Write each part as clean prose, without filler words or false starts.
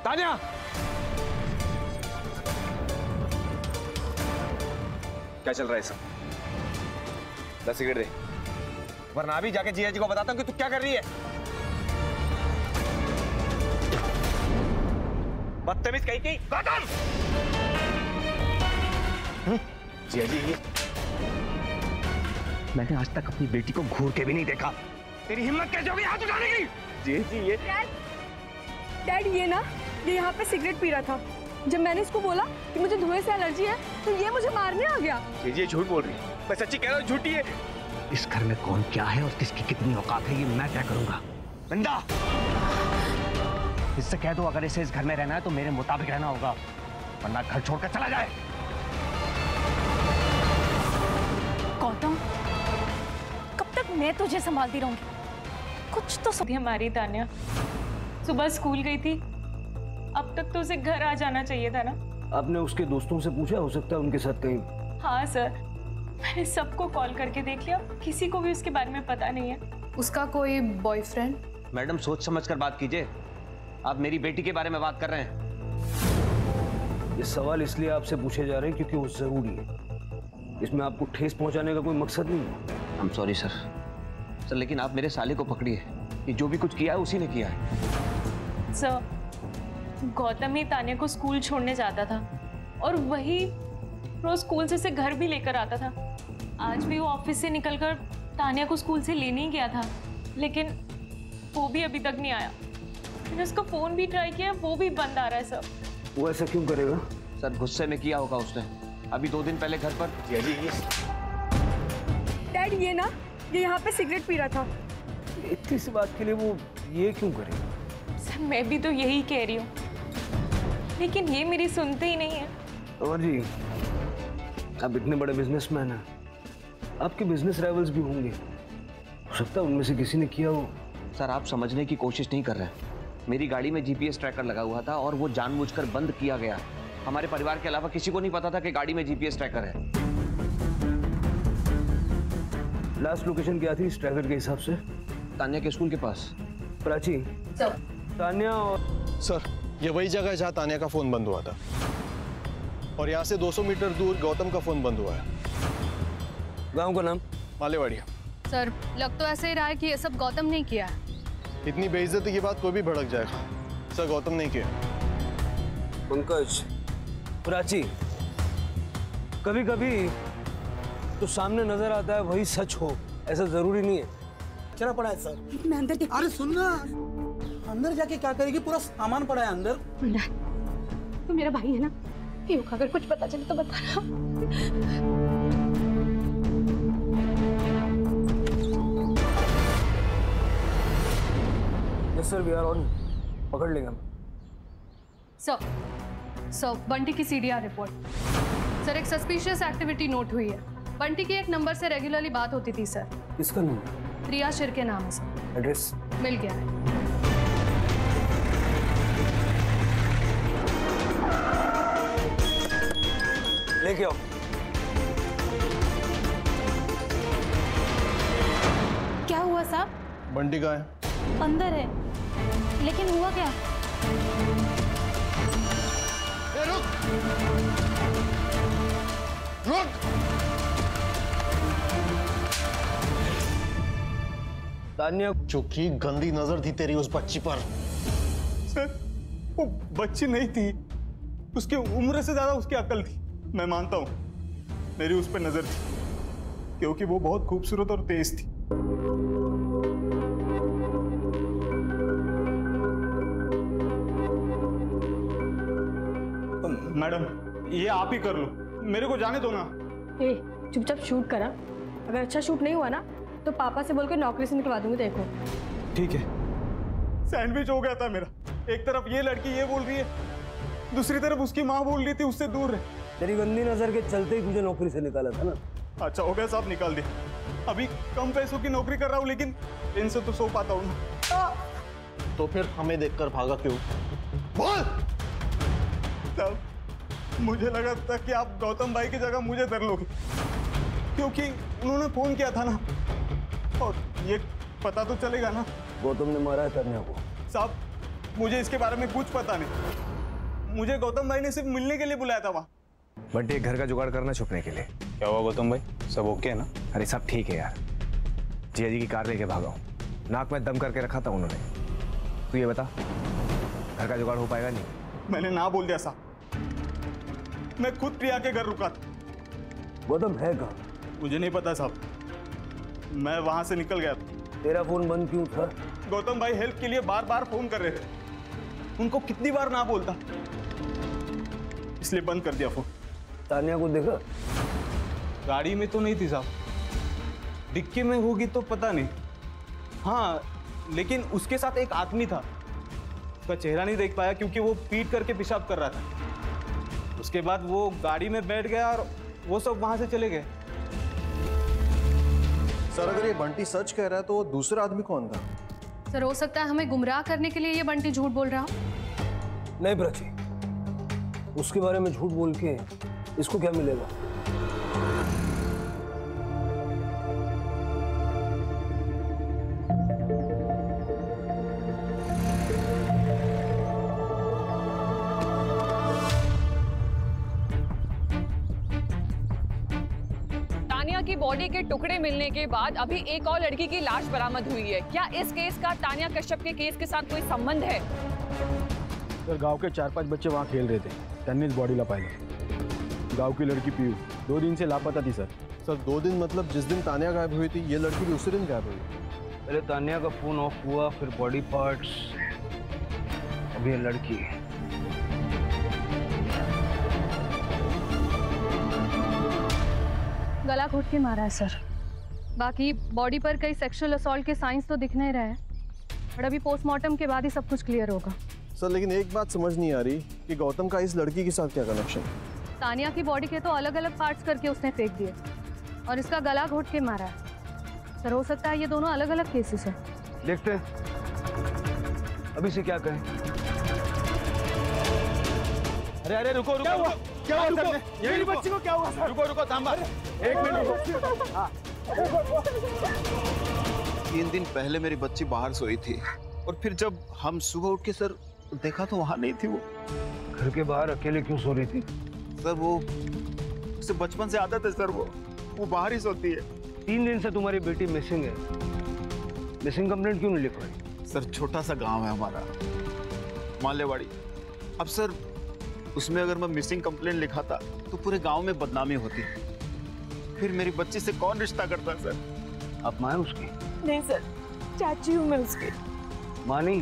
तान्या, क्या चल रहा है सब? 10 सिगरेट दे, वरना अभी जाके जिया जी को बताता हूँ कि तू क्या कर रही है। बदतमीज कहीं की। गौतम! जिया जी, मैंने आज तक अपनी बेटी को घूर के भी नहीं देखा। तेरी हिम्मत कैसे होगी हाथ उठाने की? जिया जी ये डैड ये ना, ये यहाँ पे सिगरेट पी रहा था। जब मैंने इसको बोला कि मुझे धुएं से एलर्जी है तो ये मुझे मारने आ गया। ये झूठ बोल रही है। मैं सच्ची कह रहा हूँ, झूठी है। इस घर में कौन क्या है और किसकी कितनी औकात है ये मैं तय करूंगा। नंदा, इससे कह दो अगर इसे इस घर में रहना है तो मेरे मुताबिक रहना होगा, वरना घर छोड़कर चला जाए। गौतम, कब तक मैं तुझे संभालती रहूंगी? कुछ तो समझ। हमारी तान्या सुबह स्कूल गई थी, अब तक तो उसे घर आ जाना चाहिए था ना। आपने उसके दोस्तों से पूछा? हो सकता है उनके साथ कहीं। हाँ सर, मैंने सबको कॉल करके देख लिया, किसी को भी उसके बारे में पता नहीं है। उसका कोई बॉयफ्रेंड? मैडम सोच समझ कर बात कीजिए, आप मेरी बेटी के बारे में बात कर रहे हैं। ये सवाल इसलिए आपसे पूछे जा रहे हैं क्योंकि वो जरूरी है। इसमें आपको ठेस पहुंचाने का कोई मकसद नहीं है। आई एम सॉरी सर, लेकिन आप मेरे साले को पकड़िए, कि जो भी कुछ किया है उसी ने किया है। सर, गौतम ही तान्या को स्कूल छोड़ने जाता था और वही रोज स्कूल से उसे घर भी लेकर आता था। आज भी वो ऑफिस से निकलकर तान्या को स्कूल से लेने ही गया था, लेकिन वो भी अभी तक नहीं आया। मैंने उसका फोन भी ट्राई किया, वो भी बंद आ रहा है सर। वो ऐसा क्यों करेगा? सर गुस्से में किया होगा उसने। अभी 2 दिन पहले घर पर। डैड ये ना, ये यहाँ पे सिगरेट पी रहा था। इतनी सी बात के लिए वो ये क्यों करेगा? सर मैं भी तो यही कह रही हूँ, लेकिन ये मेरी सुनते ही नहीं है। और जी, आप इतने बड़े बिजनेसमैन हैं, आपके बिजनेस राइवल्स भी होंगे, हो सकता है उनमें से किसी ने किया हो। सर आप समझने की कोशिश नहीं कर रहे हैं। मेरी गाड़ी में जीपीएस ट्रैकर लगा हुआ था और वो जानबूझकर बंद किया गया। हमारे परिवार के अलावा किसी को नहीं पता था कि गाड़ी में जीपीएस ट्रैकर है। लास्ट लोकेशन क्या थी इस ट्रैकर के हिसाब से? तान्या के स्कूल के पास। प्राची, तान्या और सर ये वही जगह है जहाँ तान्या का फोन बंद हुआ था, और यहाँ से 200 मीटर दूर गौतम का फोन बंद हुआ है। गांव का नाम? मालेवाड़िया। सर लग तो ऐसे ही रहा है कि ये सब गौतम ने किया है। इतनी बेइज्जती की बात कोई भी भड़क जाएगा। सर गौतम नहीं किया। पंकज, प्राची, कभी कभी तो सामने नजर आता है वही सच हो, ऐसा जरूरी नहीं है। चला पड़ा है सर। मैं अंदर देख। अरे सुनना, अंदर जाके क्या करेगी? पूरा सामान पड़ा है अंदर। तो मेरा भाई है ना, अगर कुछ पता चले तो बता। Yes sir, we are on. पकड़ लेंगे हम। सर बंटी की सीडीआर रिपोर्ट। सर एक सस्पिशियस एक्टिविटी नोट हुई है। बंटी की एक नंबर से रेगुलरली बात होती थी सर। किसका नंबर? प्रिया शिर के नाम है सर। एड्रेस मिल गया है। लेके आओ। क्या हुआ साहब? बंटी कहाँ है? अंदर है, लेकिन हुआ क्या? रुक रुक। तान्या, चुकी गंदी नजर थी तेरी उस बच्ची पर। सर वो बच्ची नहीं थी, उसकी उम्र से ज्यादा उसकी अकल थी। मैं मानता हूं मेरी उस पर नजर थी, क्योंकि वो बहुत खूबसूरत और तेज थी। तो मैडम ये आप ही कर लो, मेरे को जाने दो ना। ए, चुपचाप शूट करा। अगर अच्छा शूट नहीं हुआ ना तो पापा से बोलकर नौकरी से निकलवा दूंगी। देखो ठीक है। सैंडविच हो गया था मेरा। एक तरफ ये लड़की ये बोल रही है, दूसरी तरफ उसकी माँ बोल रही थी उससे दूर रहे। तेरी गंदी नजर के चलते ही तुझे नौकरी से निकाला था ना। अच्छा हो गया साहब, निकाल दिया। अभी कम पैसों की नौकरी कर रहा हूँ, लेकिन इनसे तो सो पाता हूँ ना। तो फिर हमें देखकर भागा क्यों? बोल। साहब मुझे लगा था कि आप गौतम भाई की जगह मुझे धर लोगे, क्योंकि उन्होंने फोन किया था ना, और ये पता तो चलेगा ना। गौतम ने मारा है तान्या को। साहब मुझे इसके बारे में कुछ पता नहीं। मुझे गौतम भाई ने सिर्फ मिलने के लिए बुलाया था वहाँ। बंटी एक घर का जुगाड़ करना छुपने के लिए। क्या हुआ गौतम भाई, सब ओके है ना? अरे सब ठीक है यार, जिया जी की कार लेके भागा हूँ, नाक में दम करके रखा था उन्होंने। तू ये बता, घर का जुगाड़ हो पाएगा? नहीं, मैंने ना बोल दिया साहब, मैं खुद प्रिया के घर रुका था। गौतम है कहाँ? मुझे नहीं पता साहब, मैं वहां से निकल गया था। तेरा फोन बंद क्यों था? गौतम भाई हेल्प के लिए बार बार फोन कर रहे थे, उनको कितनी बार ना बोलता, इसलिए बंद कर दिया फोन। तानिया को देखा? गाड़ी में तो नहीं थी साहब, डिक्की में होगी तो पता नहीं। हाँ, लेकिन उसके साथ एक आदमी था, उसका चेहरा नहीं देख पाया क्योंकि वो पीट करके पेशाब कर रहा था। उसके बाद वो गाड़ी में बैठ गया और वो सब वहां से चले गए। सर अगर ये बंटी सच कह रहा है तो वो दूसरा आदमी कौन था? सर हो सकता है हमें गुमराह करने के लिए ये बंटी झूठ बोल रहा हो। नहीं प्राची, उसके बारे में झूठ बोल के इसको क्या मिलेगा? तानिया की बॉडी के टुकड़े मिलने के बाद अभी एक और लड़की की लाश बरामद हुई है। क्या इस केस का तानिया कश्यप के केस के साथ कोई संबंध है? सर गांव के 4-5 बच्चे वहाँ खेल रहे थे, त्यांनीच बॉडीला पाहिलं। गांव की लड़की पीयू 2 दिन से लापता थी सर। सर 2 दिन मतलब जिस दिन तानिया गायब हुई थी, ये लड़की भी उसी दिन गायब हुई। पहले तानिया का फोन ऑफ हुआ, फिर बॉडी पार्ट्स, अभी ये लड़की। गला घोट के मारा है सर। बाकी बॉडी पर कई सेक्सुअल असॉल्ट के साइंस तो दिख नहीं रहे हैं, पर अभी पोस्टमार्टम के बाद ही सब कुछ क्लियर होगा। सर लेकिन एक बात समझ नहीं आ रही कि गौतम का इस लड़की के साथ क्या कनेक्शन है? तानिया की बॉडी के तो अलग अलग पार्ट्स करके उसने फेंक दिए और इसका गला घोट के मारा है। सर हो सकता है ये दोनों अलग अलग केसेस हैं। देखते हैं अभी से क्या कहें। अरे अरे रुको रुको, क्या हुआ? क्या हुआ सर? मेरी बच्ची को क्या हुआ सर? रुको रुको, थांबा, 1 मिनट रुको। 3 दिन पहले मेरी बच्ची बाहर सोई थी और फिर जब हम सुबह उठ के सर देखा तो वहां नहीं थी वो। घर के बाहर अकेले क्यों सो रही थी? सर वो उसे बचपन से आदत है सर, वो बाहर ही सोती है। 3 दिन से तुम्हारी बेटी मिसिंग है, मिसिंग कंप्लेंट क्यों नहीं लिखवाई? सर छोटा सा गांव है हमारा, मालेवाड़ी। अब सर उसमें अगर मैं मिसिंग कंप्लेंट लिखाता तो पूरे गांव में बदनामी होती, फिर मेरी बच्ची से कौन रिश्ता करता सर? आप मां हैं उसकी? नहीं सर, चाची हूँ मैं उसकी। मां नहीं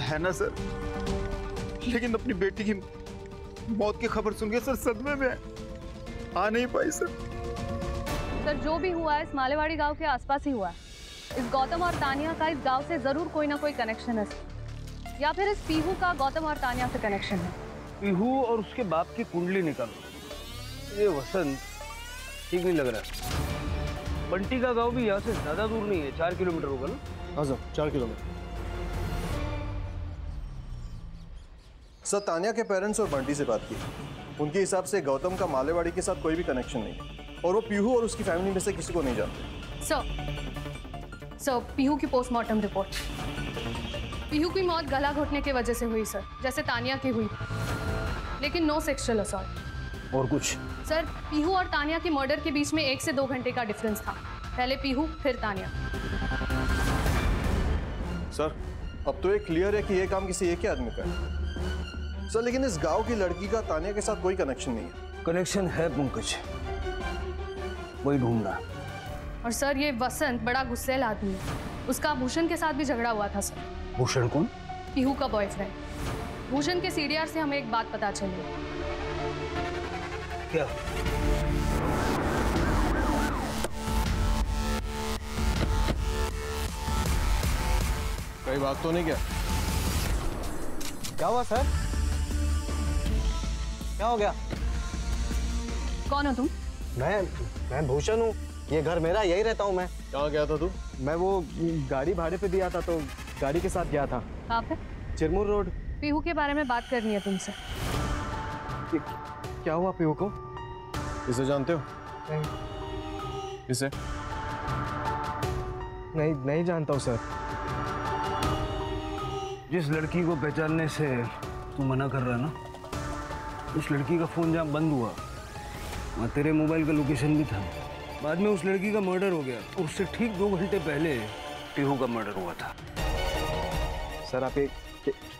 है ना सर, लेकिन अपनी बेटी की मौत की खबर सुन के सर सदमे में आ नहीं पाई सर। सर जो भी हुआ है इस मालेवाड़ी गांव के आसपास ही हुआ है। इस गौतम और तानिया का इस गांव से जरूर कोई ना कोई कनेक्शन है, या फिर इस पीहू का गौतम और तानिया से कनेक्शन है। पीहू और उसके बाप की कुंडली निकालो। ये वसंत ठीक नहीं लग रहा है। बंटी का गांव भी यहाँ से ज्यादा दूर नहीं है, 4 किलोमीटर होगा ना? हाँ सर 4 किलोमीटर। सर तानिया के पेरेंट्स और बंटी से बात की, उनके हिसाब से गौतम का मालेवाड़ी के साथ कोई भी कनेक्शन नहीं और वो पीहू और उसकी फैमिली में से किसी को नहीं जानते। सर पीहू की पोस्टमार्टम रिपोर्ट। पीहू की मौत गला घोटने की वजह से हुई सर, जैसे तानिया की हुई, लेकिन नो सेक्सुअल असॉल्ट। और कुछ? सर पीहू और तानिया के मर्डर के बीच में 1 से 2 घंटे का डिफरेंस था, पहले पीहू फिर तानिया। सर अब तो ये क्लियर है कि ये काम किसी एक ही आदमी का है सर, लेकिन इस गांव की लड़की का तानिया के साथ कोई कनेक्शन नहीं है। कनेक्शन है पंकज, वही ढूंढना। और सर ये वसंत बड़ा गुस्सैल आदमी है, उसका भूषण के साथ भी झगड़ा हुआ था सर। भूषण कौन? पीहू का बॉयफ्रेंड। भूषण के सीडीआर से हमें एक बात पता चली। क्या? कोई बात तो नहीं? क्या हुआ सर? क्या हो गया? कौन हो तुम? मैं भूषण हूँ, ये घर मेरा, यही रहता हूँ मैं। कहाँ गया था तू? मैं वो गाड़ी भाड़े पे दिया था तो गाड़ी के साथ गया था। कहाँ पे? चिरमुर रोड। पीहू के बारे में बात करनी है तुमसे। क्या हुआ पीहू को? इसे जानते हो? नहीं। इसे? नहीं जानता हूँ सर। जिस लड़की को पहचानने से तू मना कर रहा ना, उस लड़की का फोन जहाँ बंद हुआ वहाँ तेरे मोबाइल का लोकेशन भी था। बाद में उस लड़की का मर्डर हो गया और उससे ठीक 2 घंटे पहले पीहू का मर्डर हुआ था। सर आप ये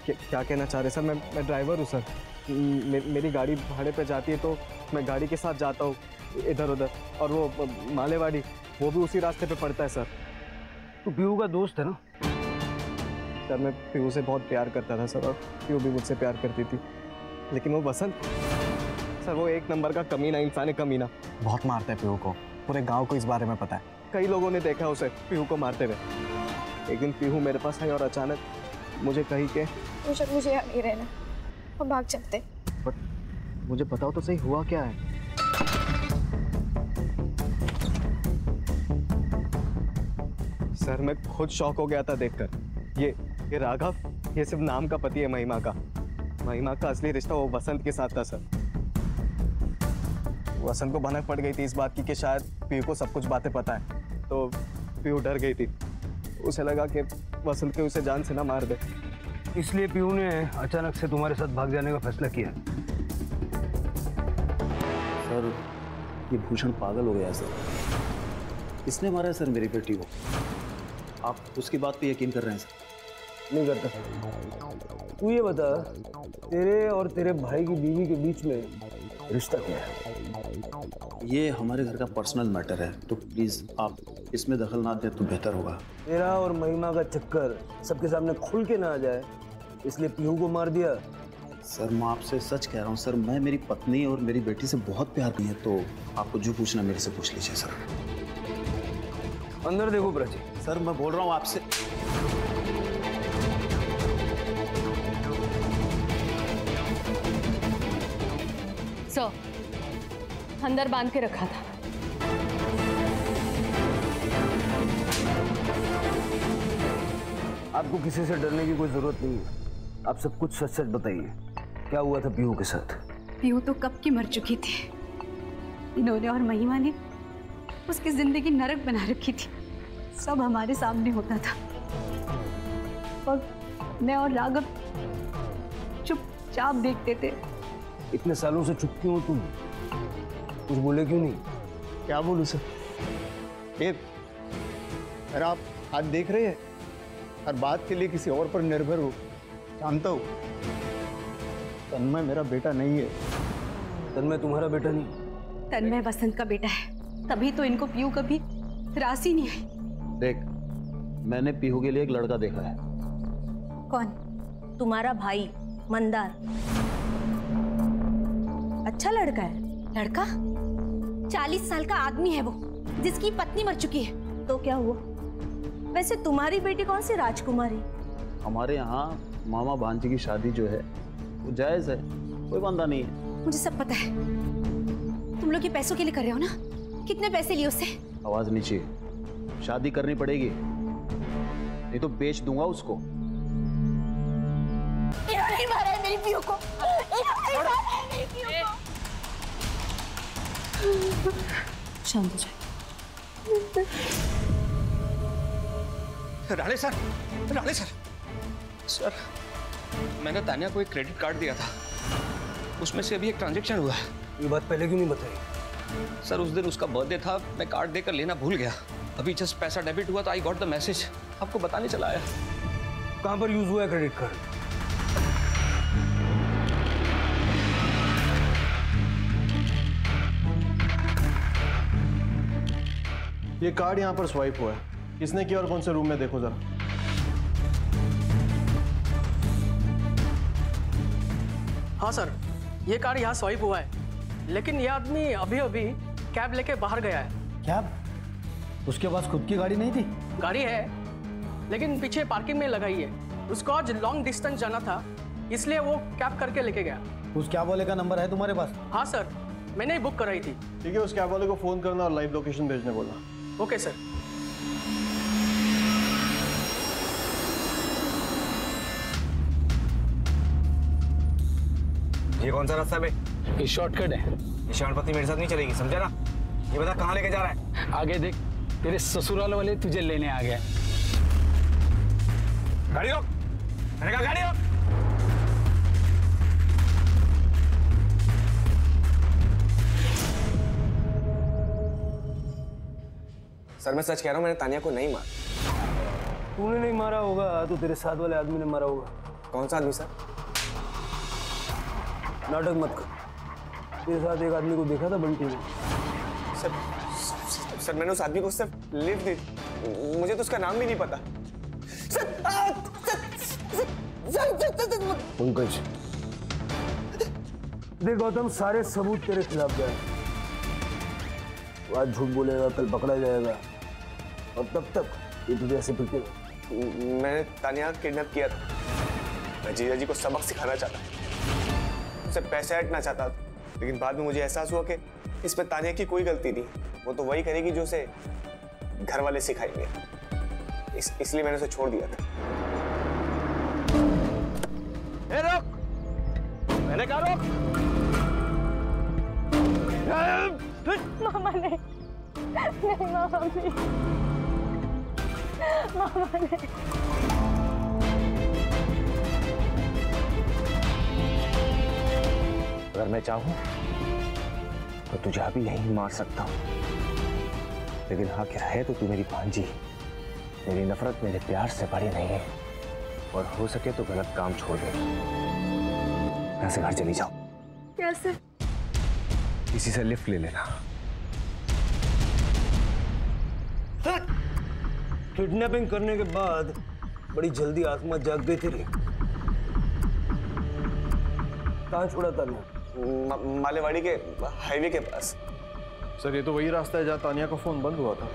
क्या कहना चाह रहे हैं? सर मैं ड्राइवर हूँ सर। मेरी गाड़ी भाड़े पे जाती है तो मैं गाड़ी के साथ जाता हूँ इधर उधर, और वो मालेवाड़ी वो भी उसी रास्ते पे पड़ता है सर। तू पीहू का दोस्त है ना? सर मैं पीहू से बहुत प्यार करता था सर, और पीहू भी मुझसे प्यार करती थी, लेकिन वो वसंत सर वो एक नंबर का कमीना इंसान है, कमीना। बहुत मारता है पीहू को, पूरे गांव को इस बारे में पता है। कई लोगों ने देखा उसे पीहू को मारते हुए। एक दिन पीहू मेरे पास आई और अचानक मुझे कही कि मुझे यहाँ नहीं रहना, हम भाग चलते। बट मुझे बताओ तो सही हुआ क्या है? सर मैं खुद शॉक हो गया था देखकर। ये राघव ये सिर्फ नाम का पति है महिमा का। महिमा का असली रिश्ता वो वसंत के साथ था सर। वसंत को भनक पड़ गई थी इस बात की कि शायद पीहू को सब कुछ बातें पता है, तो पीहू डर गई थी। उसे लगा कि वसंत के उसे जान से ना मार दे, इसलिए पीहू ने अचानक से तुम्हारे साथ भाग जाने का फैसला किया। सर ये भूषण पागल हो गया है सर, इसने मारा है सर मेरी बेटी को। आप उसकी बात पे यकीन कर रहे हैं सर? नहीं करता। तू ये बता, तेरे और तेरे भाई की बीवी के बीच में रिश्ता क्या है? ये हमारे घर का पर्सनल मैटर है, तो प्लीज आप इसमें दखल ना दें तो बेहतर होगा। तेरा और महिमा का चक्कर सबके सामने खुल के ना आ जाए, इसलिए पीहू को मार दिया। सर मैं आपसे सच कह रहा हूँ सर, मैं मेरी पत्नी और मेरी बेटी से बहुत प्यार की है, तो आपको जो पूछना मेरे से पूछ लीजिए सर। अंदर देखो प्राची। सर मैं बोल रहा हूँ आपसे। सर अंदर बांध के रखा था। आपको किसी से डरने की कोई जरूरत नहीं है, आप सब कुछ सच सच बताइए। क्या हुआ था पीहू के साथ? पीहू तो कब की मर चुकी थी। इन्होंने और महिमा ने उसकी जिंदगी नरक बना रखी थी। सब हमारे सामने होता था और मैं और राघव चुपचाप देखते थे। इतने सालों से चुप क्यों हो तुम? कुछ बोले क्यों नहीं? क्या बोलूं सर? अरे आप आज देख रहे हैं, हर बात के लिए किसी और पर निर्भर हो। जानता हूँ तन्मय मेरा बेटा नहीं है। तन्मय तुम्हारा बेटा नहीं? तन्मय वसंत का बेटा है, तभी तो इनको पीहू कभी राशि नहीं आई। देख मैंने पीहू के लिए एक लड़का देखा है। कौन? तुम्हारा भाई मंदार। अच्छा लड़का है। लड़का? 40 साल का आदमी है वो, जिसकी पत्नी मर चुकी है। तो क्या हुआ? वैसे तुम्हारी बेटी कौन सी राजकुमारी? हमारे यहाँ मामा भांजी की शादी जो है वो जायज है, कोई बंदा नहीं है। मुझे सब पता है। तुम लोग ये पैसों के लिए कर रहे हो ना? कितने पैसे लिए उससे? आवाज नीचे। शादी करनी पड़ेगी, नहीं तो बेच दूंगा उसको। इन्होंने मारा है मेरी पीहू को। इन्होंने मारा है मेरी पीहू को। शांत हो जाए। Rane sir, Rane sir, sir मैंने तान्या को एक क्रेडिट कार्ड दिया था, उसमें से अभी एक ट्रांजैक्शन हुआ है। ये बात पहले क्यों नहीं बताई? सर उस दिन उसका बर्थडे था, मैं कार्ड देकर लेना भूल गया। अभी जस्ट पैसा डेबिट हुआ तो आई गॉट द मैसेज, आपको बताने चला आया। कहाँ पर यूज हुआ है क्रेडिट कार्ड? ये कार्ड यहाँ पर स्वाइप हुआ है। किसने किया और कौन से रूम में, देखो जरा। हाँ सर, ये कार्ड यहाँ स्वाइप हुआ है, लेकिन ये आदमी अभी अभी कैब लेके बाहर गया है। कैब? उसके पास खुद की गाड़ी नहीं थी? गाड़ी है, लेकिन पीछे पार्किंग में लगाई है। उसको आज लॉन्ग डिस्टेंस जाना था, इसलिए वो कैब करके लेके गया। उस कैब वाले का नंबर है तुम्हारे पास? हाँ सर, मैंने ही बुक कराई थी। ठीक है, उस कैब वाले को फोन करना और लाइव लोकेशन भेजने बोला। Okay sir. ये कौन सा रास्ता है? ये शॉर्टकट है। ये शॉर्टकट मेरे साथ नहीं चलेगी, समझा ना? ये बता कहाँ लेके जा रहा है? आगे देख, तेरे ससुराल वाले तुझे लेने आ गए। गाड़ी रोक, मैंने कहा गाड़ी रोक। सर मैं सच कह रहा हूँ, मैंने तानिया को नहीं मारा। तूने नहीं मारा होगा तो तेरे साथ वाले आदमी ने मारा होगा। कौन सा आदमी सर? नाटक मत कर। तेरे साथ एक आदमी को देखा था बंटी ने। सर मैंने उस आदमी को सिर्फ लिफ्ट दी, मुझे तो उसका नाम भी नहीं पता। पंकज, देख गौतम, सारे सबूत तेरे खिलाफ गए। आज झूठ बोलेगा कल पकड़ा जाएगा, और तब तक ये तुझे ऐसे पिटे। मैंने तानिया किडनैप किया था। मैं जीजा जी को सबक सिखाना चाहता, उसे पैसे हटना चाहता, लेकिन बाद में मुझे एहसास हुआ कि इसमें तानिया की कोई गलती नहीं। वो तो वही करेगी जो उसे घर वाले सिखाएंगे। इसलिए मैंने उसे छोड़ दिया था। ए रोक! मैंने कहा रोक! मामा ने नहीं, मामा भी, मामा ने। अगर मैं चाहूं तो तुझे अभी यहीं मार सकता हूं, लेकिन हाँ क्या है तो तू मेरी भांजी। मेरी नफरत मेरे प्यार से बड़ी नहीं है, और हो सके तो गलत काम छोड़ दे। यहाँ से घर चली जाओ। कैसे? किसी से लिफ्ट ले लेना। किडनैपिंग करने के बाद बड़ी जल्दी आत्मा जाग गई तेरी। कहाँ छोड़ा तानिया? मालेवाड़ी के हाईवे के पास। सर ये तो वही रास्ता है जहाँ तानिया का फोन बंद हुआ था।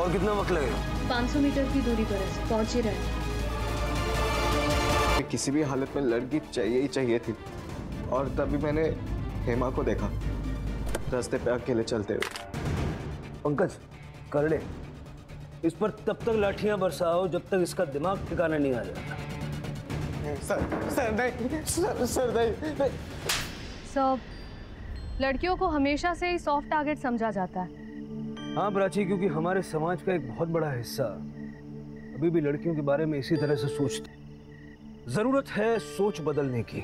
और कितना वक्त लगेगा? 500 मीटर की दूरी पर है, पहुंच ही रहे। किसी भी हालत में लड़की चाहिए ही चाहिए थी, और तभी मैंने हेमा को देखा रास्ते पे अकेले चलते हुए। पंकज, करड़े, इस पर तब तक लाठियां बरसाओ जब तक इसका दिमाग ठिकाना नहीं आ जाता। सर नहीं, सर नहीं। सर, लड़कियों को हमेशा से ही सॉफ्ट टारगेट समझा जाता है। हाँ प्राची, क्योंकि हमारे समाज का एक बहुत बड़ा हिस्सा अभी भी लड़कियों के बारे में इसी तरह से सोचते। जरूरत है सोच बदलने की।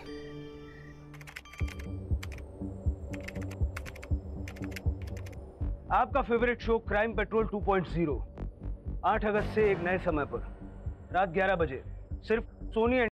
आपका फेवरेट शो क्राइम पेट्रोल 2.0 8 अगस्त से एक नए समय पर रात 11 बजे सिर्फ सोनी